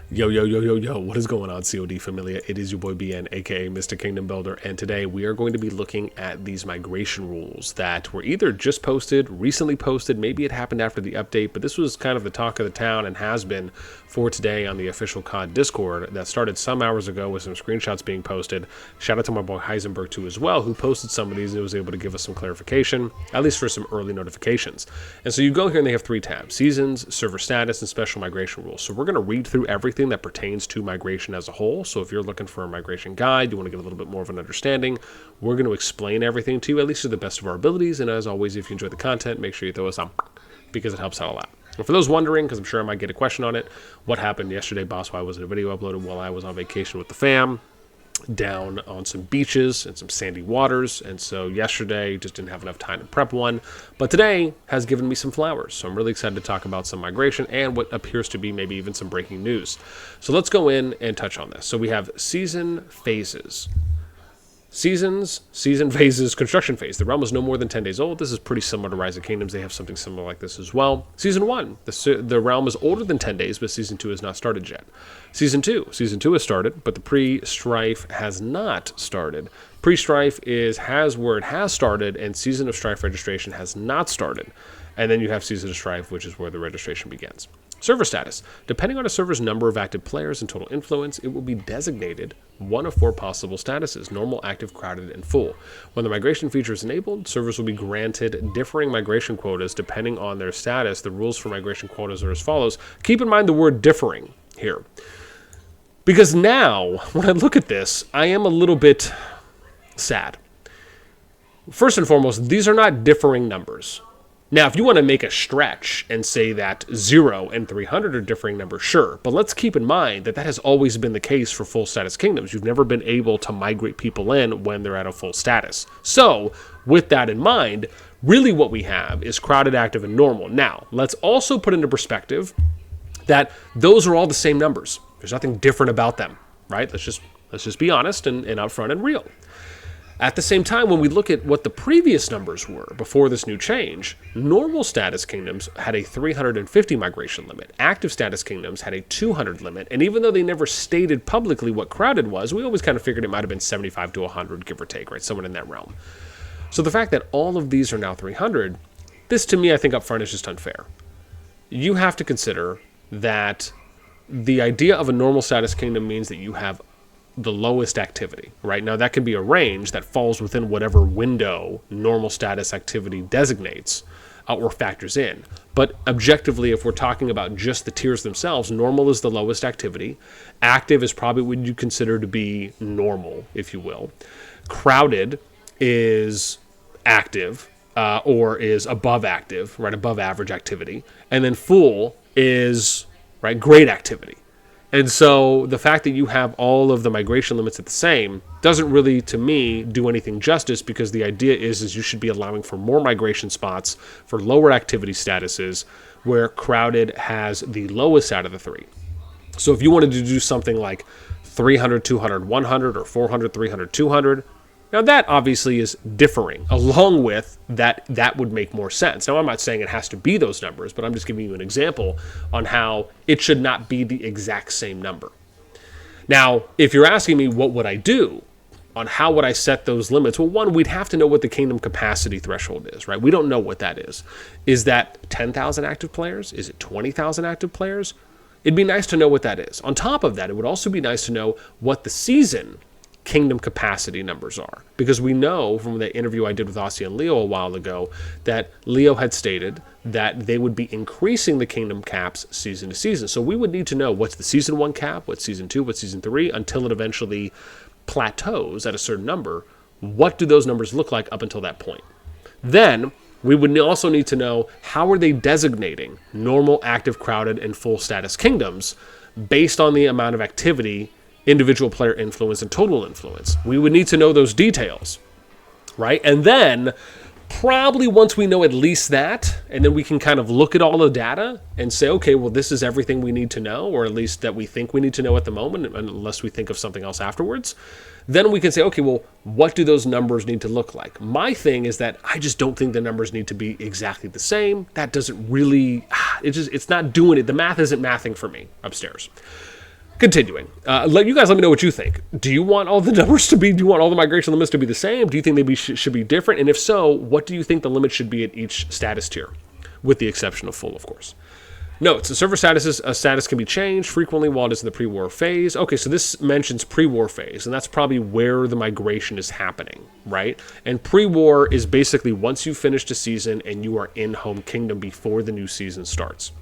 Yo, yo, yo, yo, yo, what is going on, CoD Familia? It is your boy BN, aka Mr. Kingdom Builder, and today we are going to be looking at these migration rules that were either just posted, recently posted, maybe it happened after the update, but this was kind of the talk of the town and has been for today on the official COD Discord that started some hours ago with some screenshots being posted. Shout out to my boy Heisenberg too as well, who posted some of these and was able to give us some clarification, at least for some early notifications. And so you go here and they have three tabs: Seasons, Server Status, and Special Migration Rules. So we're going to read through everything that pertains to migration as a whole. So if you're looking for a migration guide, you want to get a little bit more of an understanding, we're going to explain everything to you, at least to the best of our abilities. And as always, if you enjoy the content, make sure you throw us on, because it helps out a lot. And for those wondering, because I'm sure I might get a question on it, what happened yesterday, boss, why wasn't a video uploaded while I was on vacation with the fam down on some beaches and some sandy waters, and so yesterday just didn't have enough time to prep one, but today has given me some flowers, so I'm really excited to talk about some migration and what appears to be maybe even some breaking news. So let's go in and touch on this. So we have season phases. Seasons, season phases, construction phase. The realm is no more than 10 days old. This is pretty similar to Rise of Kingdoms. They have something similar like this as well. Season 1, the realm is older than 10 days, but Season 2 has not started yet. Season 2 has started, but the pre-strife has not started. Pre-strife has where it has started, and Season of Strife registration has not started. And then you have Season of Strife, which is where the registration begins. Server status. Depending on a server's number of active players and total influence, it will be designated one of four possible statuses: normal, active, crowded, and full. When the migration feature is enabled, servers will be granted differing migration quotas depending on their status. The rules for migration quotas are as follows. Keep in mind the word differing here, because now, when I look at this, I am a little bit sad. First and foremost, these are not differing numbers. Now, if you want to make a stretch and say that 0 and 300 are differing numbers, sure. But let's keep in mind that that has always been the case for full status kingdoms. You've never been able to migrate people in when they're at a full status. So, with that in mind, really what we have is crowded, active, and normal. Now, let's also put into perspective that those are all the same numbers. There's nothing different about them, right? Let's just be honest and upfront and real. At the same time, when we look at what the previous numbers were before this new change, normal status kingdoms had a 350 migration limit. Active status kingdoms had a 200 limit. And even though they never stated publicly what crowded was, we always kind of figured it might have been 75 to 100, give or take, right? Someone in that realm. So the fact that all of these are now 300, this to me, I think up front is just unfair. You have to consider that the idea of a normal status kingdom means that you have the lowest activity, right? Now that can be a range that falls within whatever window normal status activity designates or factors in. But objectively, if we're talking about just the tiers themselves, normal is the lowest activity. Active is probably what you consider to be normal, if you will. Crowded is active or is above active, right? Above average activity. And then full is, right, great activity. And so the fact that you have all of the migration limits at the same doesn't really, to me, do anything justice, because the idea is you should be allowing for more migration spots for lower activity statuses where crowded has the lowest out of the three. So if you wanted to do something like 300, 200, 100, or 400, 300, 200, now that obviously is differing. Along with that would make more sense. Now I'm not saying it has to be those numbers, but I'm just giving you an example on how it should not be the exact same number. Now, if you're asking me what would I do on how would I set those limits, well, one, we'd have to know what the kingdom capacity threshold is, right? We don't know what that is. Is that 10,000 active players? Is it 20,000 active players? It'd be nice to know what that is. On top of that, it would also be nice to know what the season kingdom capacity numbers are, because we know from the interview I did with Aussie and Leo a while ago that Leo had stated that they would be increasing the kingdom caps season to season. So we would need to know what's the season 1 cap, what's season 2, what's season 3, until it eventually plateaus at a certain number. What do those numbers look like up until that point? Then we would also need to know how are they designating normal, active, crowded, and full status kingdoms based on the amount of activity, individual player influence, and total influence. We would need to know those details, right? And then probably once we know at least that, and then we can kind of look at all the data and say, okay, well, this is everything we need to know, or at least that we think we need to know at the moment, unless we think of something else afterwards. Then we can say, okay, well, what do those numbers need to look like? My thing is that I just don't think the numbers need to be exactly the same. That doesn't really, it's not doing it. The math isn't mathing for me upstairs. Continuing, let you guys let me know what you think. Do you want all the numbers to be? Do you want all the migration limits to be the same? Do you think they should be different? And if so, what do you think the limit should be at each status tier, with the exception of full, of course? Notes: the server status can be changed frequently while it is in the pre-war phase. Okay, so this mentions pre-war phase, and that's probably where the migration is happening, right? And pre-war is basically once you finished a season and you are in home kingdom before the new season starts.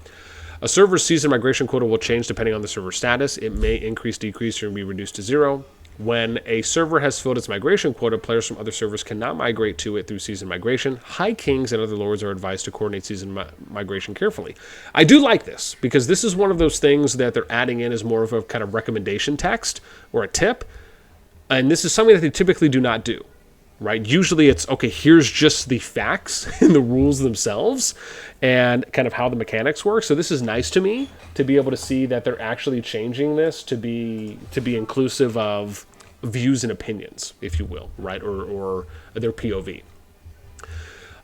A server's season migration quota will change depending on the server status. It may increase, decrease, or be reduced to 0. When a server has filled its migration quota, players from other servers cannot migrate to it through season migration. High Kings and other lords are advised to coordinate season migration carefully. I do like this, because this is one of those things that they're adding in as more of a kind of recommendation text or a tip. And this is something that they typically do not do. Right? Usually it's, okay, here's just the facts and the rules themselves and kind of how the mechanics work. So this is nice to me to be able to see that they're actually changing this to be inclusive of views and opinions, if you will, right? Or their POV.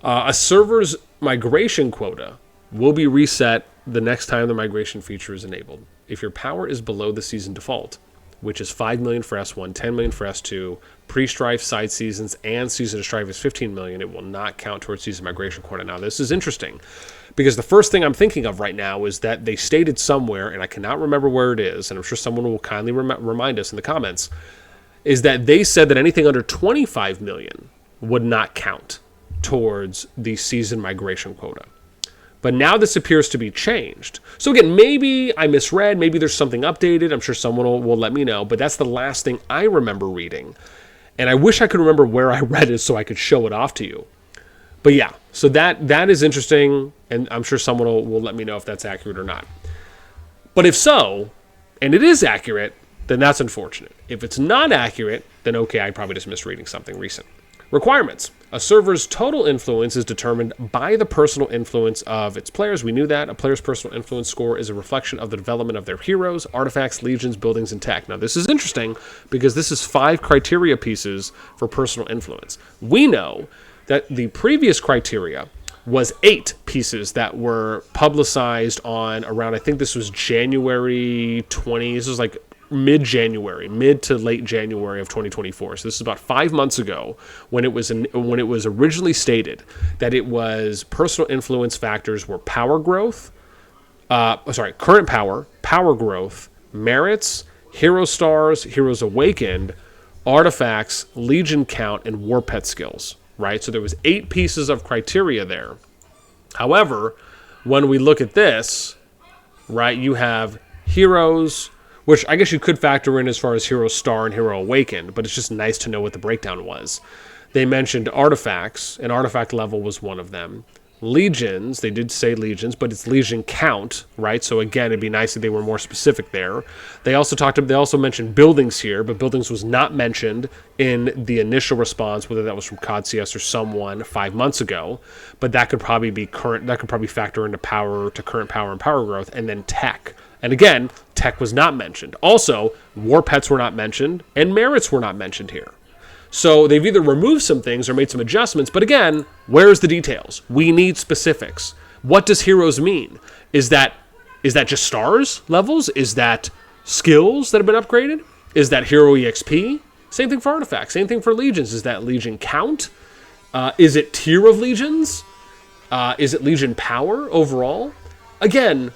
A server's migration quota will be reset the next time the migration feature is enabled. If your power is below the season default, which is 5 million for S1, 10 million for S2, pre-Strife side seasons, and Season of Strife is 15 million, it will not count towards season migration quota. Now, this is interesting, because the first thing I'm thinking of right now is that they stated somewhere, and I cannot remember where it is, and I'm sure someone will kindly remind us in the comments, is that they said that anything under 25 million would not count towards the season migration quota. But now this appears to be changed. So again, maybe I misread, maybe there's something updated. I'm sure someone will let me know, but that's the last thing I remember reading. And I wish I could remember where I read it so I could show it off to you. But yeah, so that is interesting, and I'm sure someone will let me know if that's accurate or not. But if so, and it is accurate, then that's unfortunate. If it's not accurate, then okay, I probably just misreading something recent. Requirements. A server's total influence is determined by the personal influence of its players. We knew that. A player's personal influence score is a reflection of the development of their heroes, artifacts, legions, buildings, and tech. Now, this is interesting because this is 5 criteria pieces for personal influence. We know that the previous criteria was 8 pieces that were publicized on around, I think this was January 20. This was like mid-January, mid to late January of 2024. So this is about 5 months ago when it was originally stated that it was personal influence factors were power growth, current power, power growth, merits, hero stars, heroes awakened, artifacts, legion count, and war pet skills, right? So there was 8 pieces of criteria there. However, when we look at this, right, you have heroes, which I guess you could factor in as far as Hero Star and Hero Awakened, but it's just nice to know what the breakdown was. They mentioned artifacts, and artifact level was one of them. Legions, they did say legions, but it's legion count, right? So again, it'd be nice if they were more specific there. They also mentioned buildings here, but buildings was not mentioned in the initial response, whether that was from COD CS or someone 5 months ago. But that could probably be current. That could probably factor into power, to current power and power growth, and then tech. And again, tech was not mentioned. Also, war pets were not mentioned, and merits were not mentioned here. So they've either removed some things or made some adjustments, but again, where's the details? We need specifics. What does heroes mean? Is that just stars levels? Is that skills that have been upgraded? Is that hero EXP? Same thing for artifacts. Same thing for legions. Is that legion count? Is it tier of legions? Is it legion power overall? Again,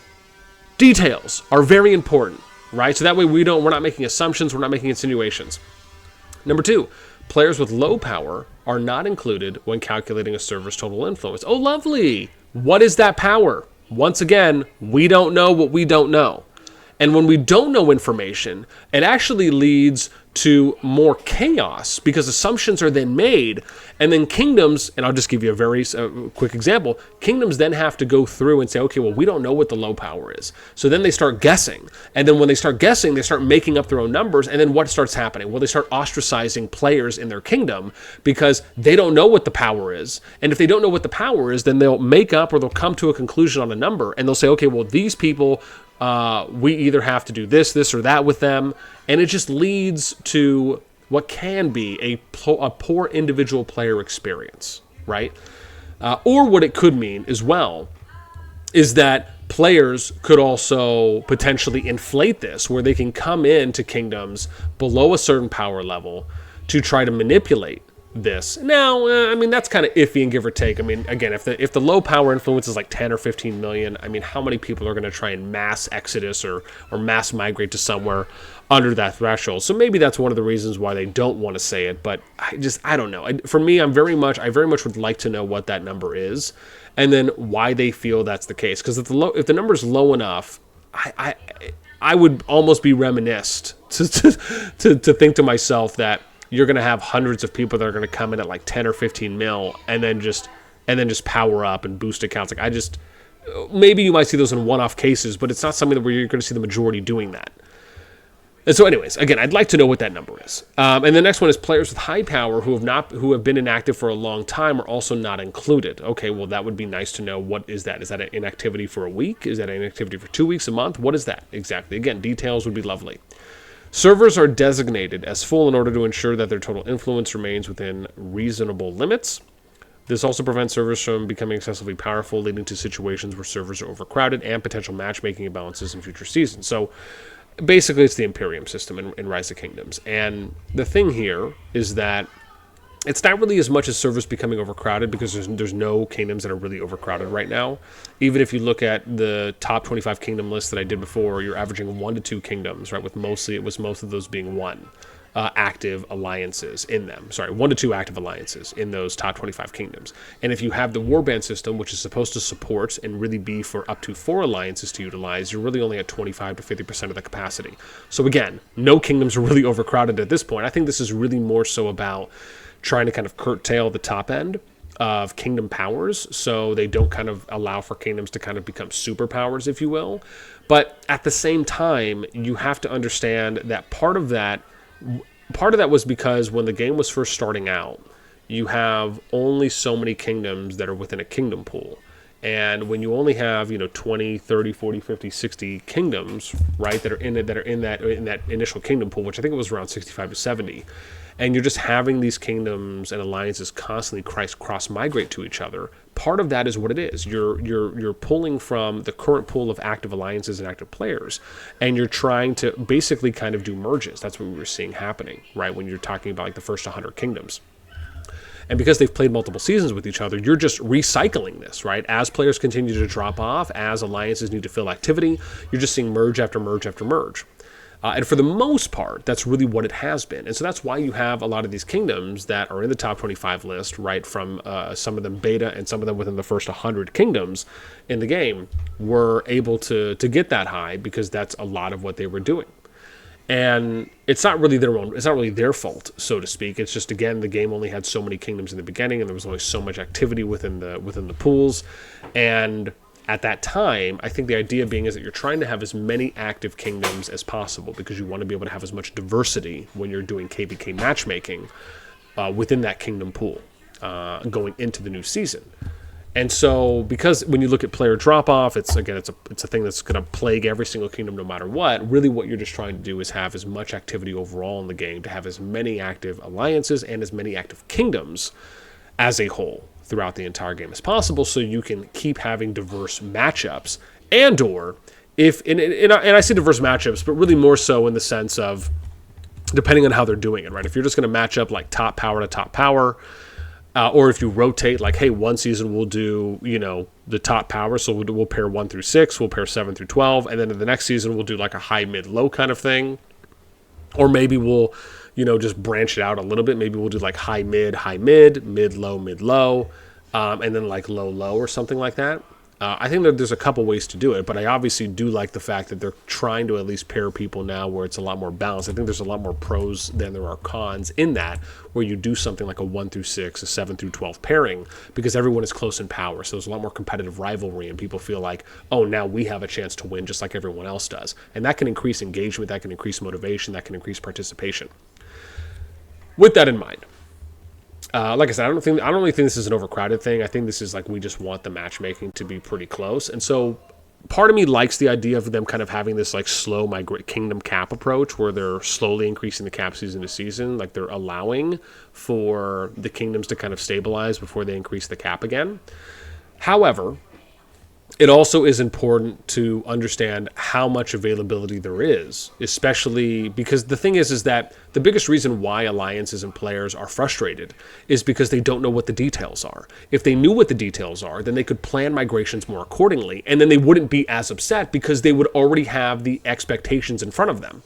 details are very important, right? So that way we're not making assumptions, we're not making insinuations. Number 2, players with low power are not included when calculating a server's total influence. Oh, lovely! What is that power? Once again, we don't know what we don't know. And when we don't know information, it actually leads to more chaos because assumptions are then made, and then kingdoms, and I'll just give you a very quick example, kingdoms then have to go through and say, okay, well, we don't know what the low power is. So then they start guessing, and then when they start guessing, they start making up their own numbers, and then what starts happening? Well, they start ostracizing players in their kingdom because they don't know what the power is, and if they don't know what the power is, then they'll make up or they'll come to a conclusion on a number, and they'll say, okay, well, these people, we either have to do this, or that with them, and it just leads to what can be a poor individual player experience, right? Or what it could mean as well is that players could also potentially inflate this, where they can come into kingdoms below a certain power level to try to manipulate this. Now, I mean, that's kind of iffy and give or take. I mean, again, if the low power influence is like 10 or 15 million, I mean, how many people are going to try and mass exodus or mass migrate to somewhere under that threshold? So maybe that's one of the reasons why they don't want to say it, but I don't know. For me, I very much would like to know what that number is, and then why they feel that's the case. Because if the number is low enough, I would almost be reminisced to think to myself that you're going to have hundreds of people that are going to come in at like 10 or 15 mil and then just power up and boost accounts. Like, maybe you might see those in one-off cases, but it's not something where you're going to see the majority doing that. And so anyways, again, I'd like to know what that number is. And the next one is players with high power who have been inactive for a long time are also not included. Okay, well, that would be nice to know. What is that? Is that an inactivity for a week? Is that an inactivity for 2 weeks, a month? What is that exactly? Again, details would be lovely. Servers are designated as full in order to ensure that their total influence remains within reasonable limits. This also prevents servers from becoming excessively powerful, leading to situations where servers are overcrowded and potential matchmaking imbalances in future seasons. So basically, it's the Imperium system in Rise of Kingdoms. And the thing here is that it's not really as much as servers becoming overcrowded, because there's no kingdoms that are really overcrowded right now. Even if you look at the top 25 kingdom list that I did before, you're averaging 1 to 2 kingdoms, right? With most of those being active alliances in them. 1 to 2 active alliances in those top 25 kingdoms. And if you have the warband system, which is supposed to support and really be for up to 4 alliances to utilize, you're really only at 25 to 50% of the capacity. So again, no kingdoms are really overcrowded at this point. I think this is really more so about trying to kind of curtail the top end of kingdom powers, so they don't kind of allow for kingdoms to kind of become superpowers, if you will. But at the same time, you have to understand that part of that was because when the game was first starting out, you have only so many kingdoms that are within a kingdom pool. And when you only have, 20, 30, 40, 50, 60 kingdoms, right, that are in that initial kingdom pool, which I think it was around 65 to 70, and you're just having these kingdoms and alliances constantly cross-migrate to each other, part of that is what it is. You're pulling from the current pool of active alliances and active players, and you're trying to basically kind of do merges. That's what we were seeing happening, right, when you're talking about like the first 100 kingdoms. And because they've played multiple seasons with each other, you're just recycling this, right? As players continue to drop off, as alliances need to fill activity, you're just seeing merge after merge after merge. And for the most part, that's really what it has been. And so that's why you have a lot of these kingdoms that are in the top 25 list, right, from some of them beta and some of them within the first 100 kingdoms in the game, were able to get that high because that's a lot of what they were doing. And it's not really their fault, so to speak. It's just, again, the game only had so many kingdoms in the beginning, and there was only so much activity within the pools. And at that time, I think the idea being is that you're trying to have as many active kingdoms as possible, because you want to be able to have as much diversity when you're doing KVK matchmaking within that kingdom pool going into the new season. And so, because when you look at player drop-off, it's a thing that's going to plague every single kingdom no matter what. Really what you're just trying to do is have as much activity overall in the game, to have as many active alliances and as many active kingdoms as a whole throughout the entire game as possible, so you can keep having diverse matchups, and I say diverse matchups, but really more so in the sense of depending on how they're doing it, right? If you're just going to match up like top power to top power, or if you rotate, like, hey, one season we'll do, the top power, so we'll pair 1 through 6, we'll pair 7 through 12, and then in the next season we'll do like a high, mid, low kind of thing. Or maybe we'll, just branch it out a little bit. Maybe we'll do like high, mid, mid, low, and then like low, low, or something like that. I think that there's a couple ways to do it, but I obviously do like the fact that they're trying to at least pair people now where it's a lot more balanced. I think there's a lot more pros than there are cons in that, where you do something like a 1 through 6, a 7 through 12 pairing, because everyone is close in power. So there's a lot more competitive rivalry, and people feel like, oh, now we have a chance to win just like everyone else does. And that can increase engagement, that can increase motivation, that can increase participation. With that in mind, like I said, I don't really think this is an overcrowded thing. I think this is like, we just want the matchmaking to be pretty close. And so part of me likes the idea of them kind of having this like slow kingdom cap approach, where they're slowly increasing the cap season to season. Like, they're allowing for the kingdoms to kind of stabilize before they increase the cap again. However, it also is important to understand how much availability there is, especially because the thing is that the biggest reason why alliances and players are frustrated is because they don't know what the details are. If they knew what the details are, then they could plan migrations more accordingly, and then they wouldn't be as upset because they would already have the expectations in front of them.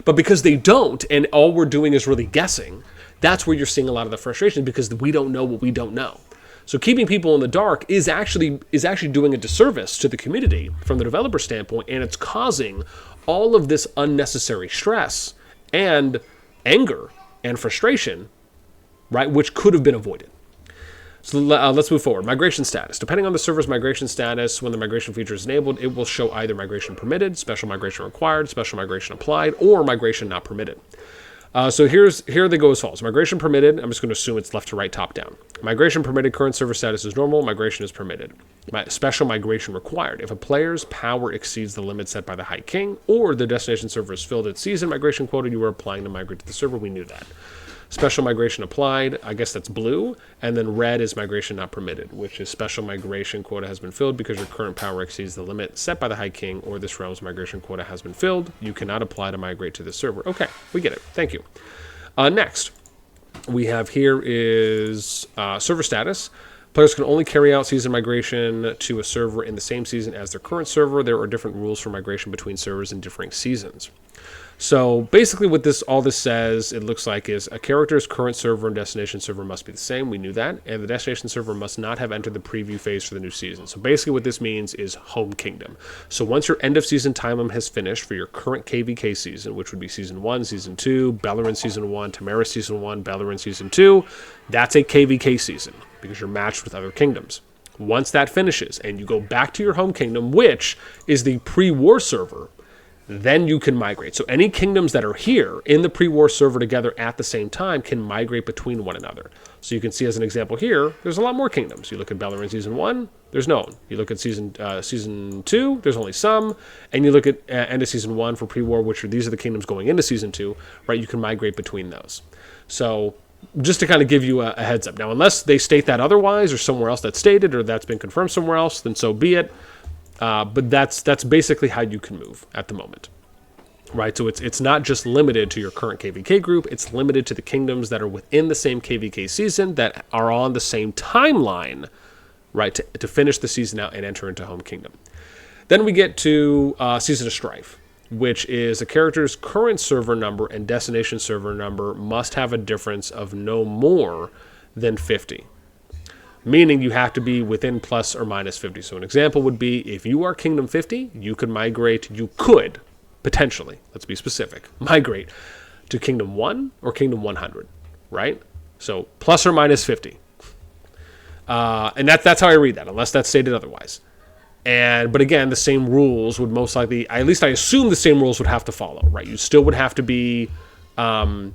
But because they don't, and all we're doing is really guessing, that's where you're seeing a lot of the frustration, because we don't know what we don't know. So keeping people in the dark is actually doing a disservice to the community from the developer standpoint, and it's causing all of this unnecessary stress and anger and frustration, right, which could have been avoided. So let's move forward. Migration status. Depending on the server's migration status, when the migration feature is enabled, it will show either migration permitted, special migration required, special migration applied, or migration not permitted. So here they go as follows. Migration permitted, I'm just going to assume it's left to right, top down. Migration permitted, current server status is normal, migration is permitted. Special migration required. If a player's power exceeds the limit set by the High King, or the destination server is filled its season migration quota, you are applying to migrate to the server. We knew that. Special migration applied, I guess that's blue, and then red is migration not permitted, which is special migration quota has been filled because your current power exceeds the limit set by the High King, or this realm's migration quota has been filled. You cannot apply to migrate to this server. Okay, we get it. Thank you. Next, we have here is server status. Players can only carry out season migration to a server in the same season as their current server. There are different rules for migration between servers in differing seasons. So basically what all this says, it looks like, is a character's current server and destination server must be the same. We knew that. And the destination server must not have entered the preview phase for the new season. So basically what this means is home kingdom. So once your end of season time limit has finished for your current KVK season, which would be season 1, season 2, Bellerin season 1, Tamara season 1, Bellerin season 2, that's a KVK season because you're matched with other kingdoms. Once that finishes and you go back to your home kingdom, which is the pre-war server, then you can migrate. So any kingdoms that are here in the pre-war server together at the same time can migrate between one another. So you can see as an example here, there's a lot more kingdoms. You look at Bellerin season 1, there's none. You look at season 2, there's only some. And you look at end of season 1 for pre-war, these are the kingdoms going into season 2, right? You can migrate between those. So just to kind of give you a heads up. Now, unless they state that otherwise or somewhere else that's stated or that's been confirmed somewhere else, then so be it. But that's basically how you can move at the moment, right? So it's not just limited to your current KVK group. It's limited to the kingdoms that are within the same KVK season that are on the same timeline, right, to finish the season out and enter into home kingdom. Then we get to Season of Strife, which is a character's current server number and destination server number must have a difference of no more than 50. Meaning you have to be within plus or minus 50. So an example would be if you are Kingdom 50, you could potentially, let's be specific, migrate to Kingdom 1 or Kingdom 100, right? So plus or minus 50. And that's how I read that, unless that's stated otherwise. But again, the same rules would most likely, at least I assume the same rules would have to follow, right? You still would have to be in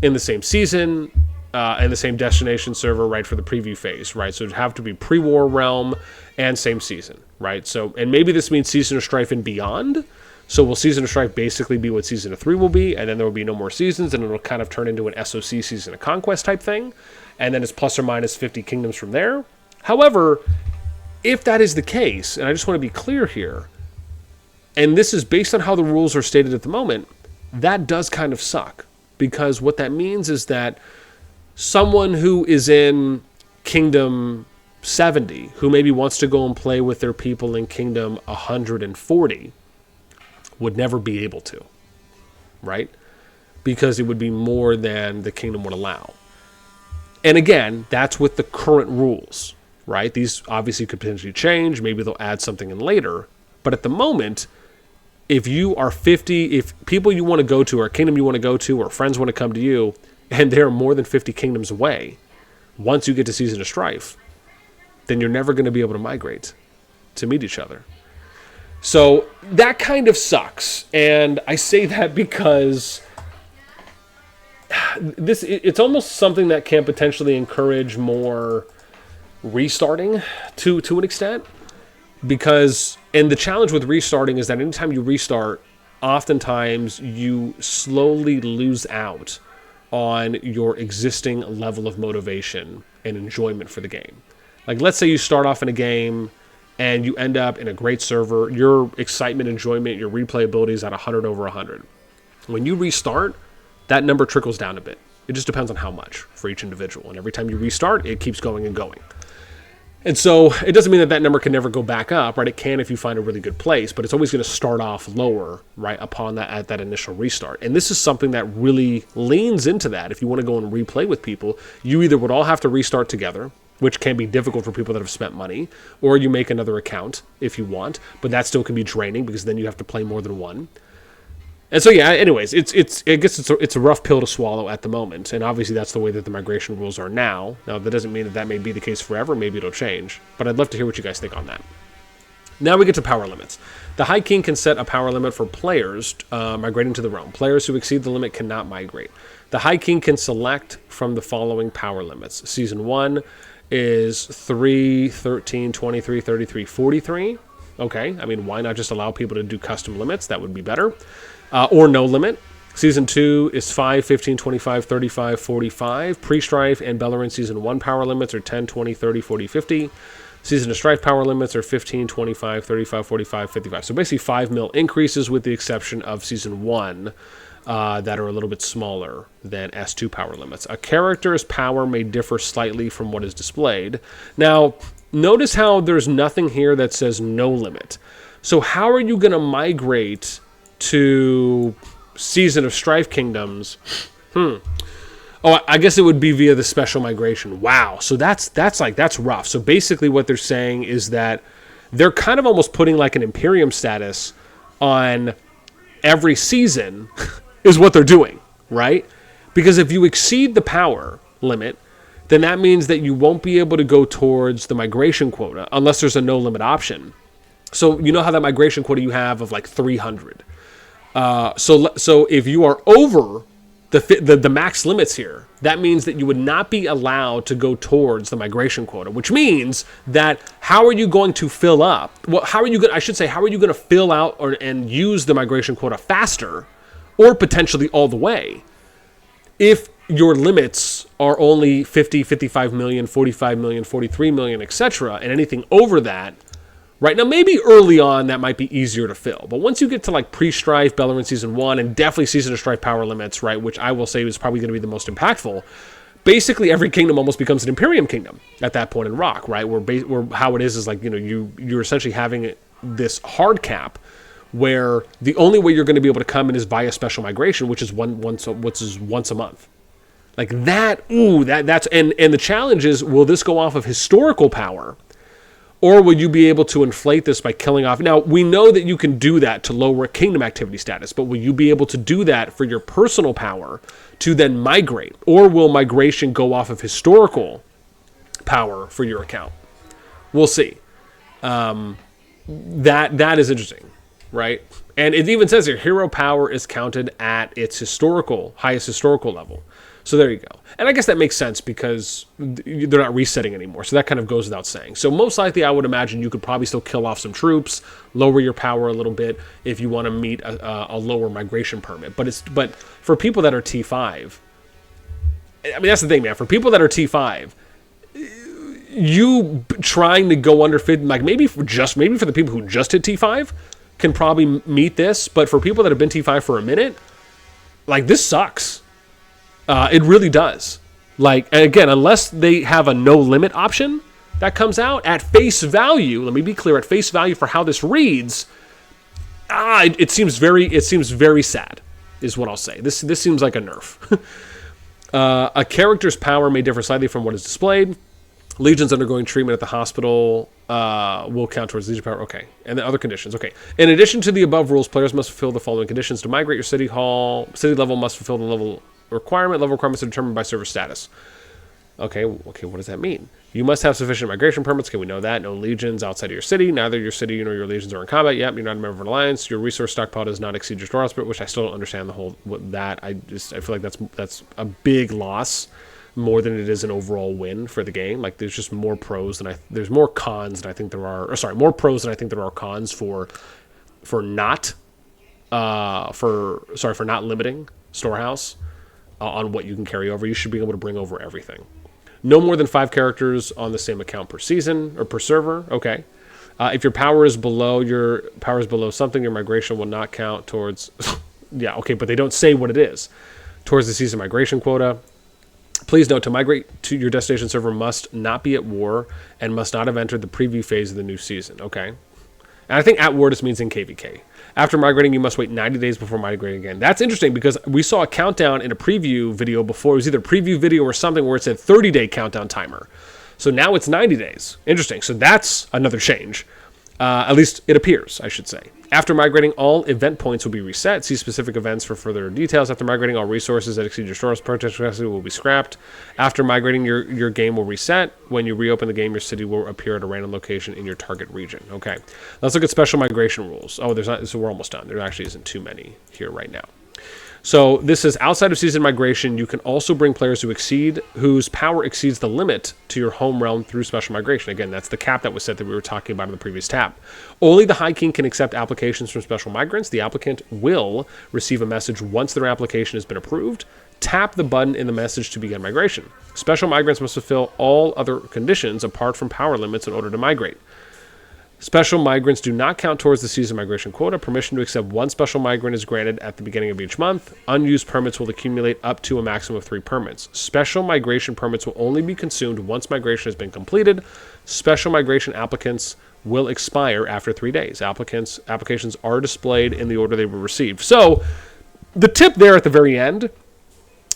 the same season, and the same destination server, right, for the preview phase, right? So it'd have to be pre-war realm and same season, right? So, and maybe this means Season of Strife and beyond. So will Season of Strife basically be what Season of 3 will be, and then there will be no more seasons, and it'll kind of turn into an SOC Season of Conquest type thing, and then it's plus or minus 50 kingdoms from there. However, if that is the case, and I just want to be clear here, and this is based on how the rules are stated at the moment, that does kind of suck, because what that means is that someone who is in Kingdom 70, who maybe wants to go and play with their people in Kingdom 140, would never be able to, right? Because it would be more than the kingdom would allow. And again, that's with the current rules, right? These obviously could potentially change. Maybe they'll add something in later. But at the moment, if you are 50, if people you want to go to or a kingdom you want to go to or friends want to come to you, and they're more than 50 kingdoms away, once you get to Season of Strife, then you're never going to be able to migrate to meet each other. So that kind of sucks. And I say that because it's almost something that can potentially encourage more restarting to an extent. And the challenge with restarting is that anytime you restart, oftentimes you slowly lose out on your existing level of motivation and enjoyment for the game. Like, let's say you start off in a game and you end up in a great server, your excitement, enjoyment, your replayability is at 100 over 100. When you restart, that number trickles down a bit. It just depends on how much for each individual. And every time you restart, it keeps going and going. And so it doesn't mean that that number can never go back up, right? It can if you find a really good place, but it's always going to start off lower, right, upon that at that initial restart. And this is something that really leans into that. If you want to go and replay with people, you either would all have to restart together, which can be difficult for people that have spent money, or you make another account if you want, but that still can be draining because then you have to play more than one. And so, yeah, anyways, it's a rough pill to swallow at the moment, and obviously that's the way that the migration rules are now. Now, that doesn't mean that that may be the case forever. Maybe it'll change, but I'd love to hear what you guys think on that. Now we get to power limits. The High King can set a power limit for players migrating to the realm. Players who exceed the limit cannot migrate. The High King can select from the following power limits. Season 1 is 3, 13, 23, 33, 43. Okay, I mean, why not just allow people to do custom limits? That would be better. Or no limit. Season 2 is 5, 15, 25, 35, 45. Pre-Strife and Bellerin Season 1 power limits are 10, 20, 30, 40, 50. Season of Strife power limits are 15, 25, 35, 45, 55. So basically 5 mil increases with the exception of Season 1 that are a little bit smaller than S2 power limits. A character's power may differ slightly from what is displayed. Now, notice how there's nothing here that says no limit. So how are you going to migrate to Season of Strife Kingdoms? Oh, I guess it would be via the special migration. Wow. So that's rough. So basically what they're saying is that they're kind of almost putting like an Imperium status on every season is what they're doing, right? Because if you exceed the power limit, then that means that you won't be able to go towards the migration quota unless there's a no limit option. So you know how that migration quota you have of like 300. So if you are over the max limits here, that means that you would not be allowed to go towards the migration quota, which means that how are you going to fill up? Well, how are you going to fill out and use the migration quota faster or potentially all the way if your limits are only 50, 55 million, 45 million, 43 million, etc., and anything over that? Right now, maybe early on that might be easier to fill, but once you get to like pre-Strife, Bellerin Season 1, and definitely Season of Strife power limits, right, which I will say is probably going to be the most impactful, basically every kingdom almost becomes an Imperium kingdom at that point in Rock, right, where how it is like, you know, you're essentially having this hard cap where the only way you're going to be able to come in is via special migration, which is once a month. Like that, that's and the challenge is, will this go off of historical power? Or will you be able to inflate this by killing off? Now, we know that you can do that to lower kingdom activity status, but will you be able to do that for your personal power to then migrate? Or will migration go off of historical power for your account? We'll see. That is interesting, right? And it even says here, hero power is counted at its highest historical level. So there you go. And I guess that makes sense because they're not resetting anymore. So that kind of goes without saying. So most likely I would imagine you could probably still kill off some troops, lower your power a little bit if you want to meet a lower migration permit. But for people that are T5, I mean, that's the thing, man. For people that are T5, you trying to go under 50, like maybe for the people who just hit T5 can probably meet this. But for people that have been T5 for a minute, like this sucks. It really does. Like, and again, unless they have a no limit option that comes out at face value, let me be clear, at face value for how this reads, it seems very sad, is what I'll say. This seems like a nerf. A character's power may differ slightly from what is displayed. Legions undergoing treatment at the hospital will count towards legion power. Okay. And the other conditions. Okay. In addition to the above rules, players must fulfill the following conditions. To migrate, your city level must fulfill the level requirements are determined by server status. Okay, what does that mean? You must have sufficient migration permits. Okay, we know that. No legions outside of your city. Neither your city nor your legions are in combat. Yep, you're not a member of an alliance. Your resource stockpile does not exceed your storehouse, which I still don't understand I feel like that's a big loss more than it is an overall win for the game. Like there's just more pros there's more cons than I think there are. More pros than I think there are cons for not limiting storehouse on what you can carry over. You should be able to bring over everything. No more than 5 characters on the same account per season or per server. Okay. If your power is below something, your migration will not count towards. Yeah, okay, but they don't say what it is. Towards the season migration quota. Please note, to migrate to your destination server must not be at war and must not have entered the preview phase of the new season. Okay. And I think at war just means in KVK. After migrating, you must wait 90 days before migrating again. That's interesting because we saw a countdown in a preview video before. It was either a preview video or something where it said 30-day countdown timer. So now it's 90 days. Interesting. So that's another change. At least it appears, I should say. After migrating, all event points will be reset. See specific events for further details. After migrating, all resources that exceed your store's purchase capacity will be scrapped. After migrating, your game will reset. When you reopen the game, your city will appear at a random location in your target region. Okay, let's look at special migration rules. Oh, there's not. So we're almost done. There actually isn't too many here right now. So this is outside of season migration. You can also bring players whose power exceeds the limit to your home realm through special migration. Again, that's the cap that was set that we were talking about in the previous tab. Only the High King can accept applications from special migrants. The applicant will receive a message once their application has been approved. Tap the button in the message to begin migration. Special migrants must fulfill all other conditions apart from power limits in order to migrate. Special migrants do not count towards the season migration quota. Permission to accept one special migrant is granted at the beginning of each month. Unused permits will accumulate up to a maximum of 3 permits. Special migration permits will only be consumed once migration has been completed. Special migration applicants will expire after 3 days. Applications are displayed in the order they were received. So the tip there at the very end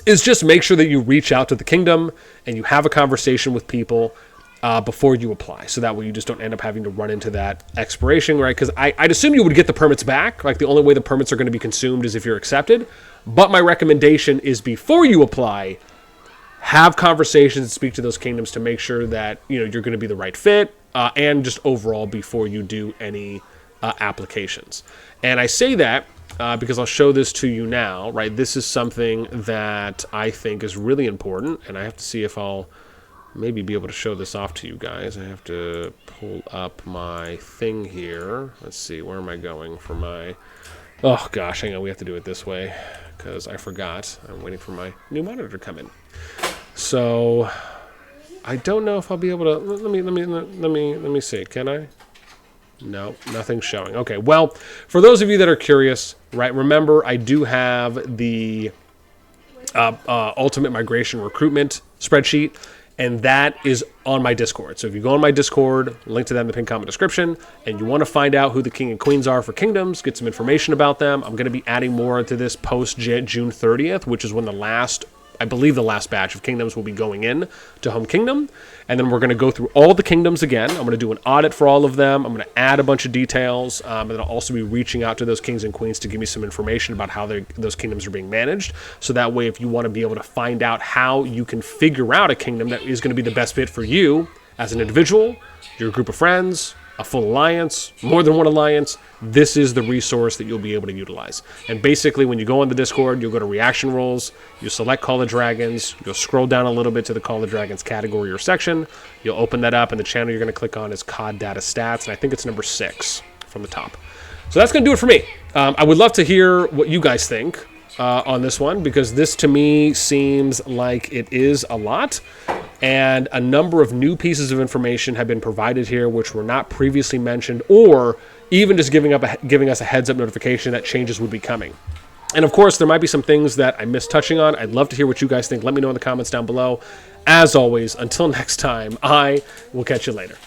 is just make sure that you reach out to the kingdom and you have a conversation with people before you apply. So that way you just don't end up having to run into that expiration, right? Because I'd assume you would get the permits back. Like the only way the permits are going to be consumed is if you're accepted. But my recommendation is before you apply, have conversations and speak to those kingdoms to make sure that you're going to be the right fit and just overall before you do any applications. And I say that because I'll show this to you now, right? This is something that I think is really important, and I have to see if I'll maybe be able to show this off to you guys. I have to pull up my thing here. Let's see, where am I going for my... Oh gosh, hang on, we have to do it this way because I forgot. I'm waiting for my new monitor to come in. So I don't know if I'll be able to... Let me see. Can I? No, nothing's showing. Okay, well, for those of you that are curious, right? Remember, I do have the ultimate migration recruitment spreadsheet. And that is on my Discord. So if you go on my Discord, link to that in the pinned comment description, and you want to find out who the king and queens are for kingdoms, get some information about them. I'm going to be adding more to this post June 30th, which is when I believe the last batch of kingdoms will be going in to Home Kingdom. And then we're going to go through all the kingdoms again. I'm going to do an audit for all of them. I'm going to add a bunch of details. And then I'll also be reaching out to those kings and queens to give me some information about how those kingdoms are being managed. So that way, if you want to be able to find out how you can figure out a kingdom that is going to be the best fit for you as an individual, your group of friends, a full alliance, more than one alliance, this is the resource that you'll be able to utilize. And basically, when you go on the Discord, you'll go to reaction roles, you select Call of Dragons, you'll scroll down a little bit to the Call of Dragons category or section, you'll open that up, and the channel you're going to click on is COD Data Stats, and I think it's number 6 from the top. So that's going to do it for me. I would love to hear what you guys think on this one, because this to me seems like it is a lot. And a number of new pieces of information have been provided here which were not previously mentioned, or even just giving us a heads-up notification that changes would be coming. And of course, there might be some things that I missed touching on. I'd love to hear what you guys think. Let me know in the comments down below. As always, until next time, I will catch you later.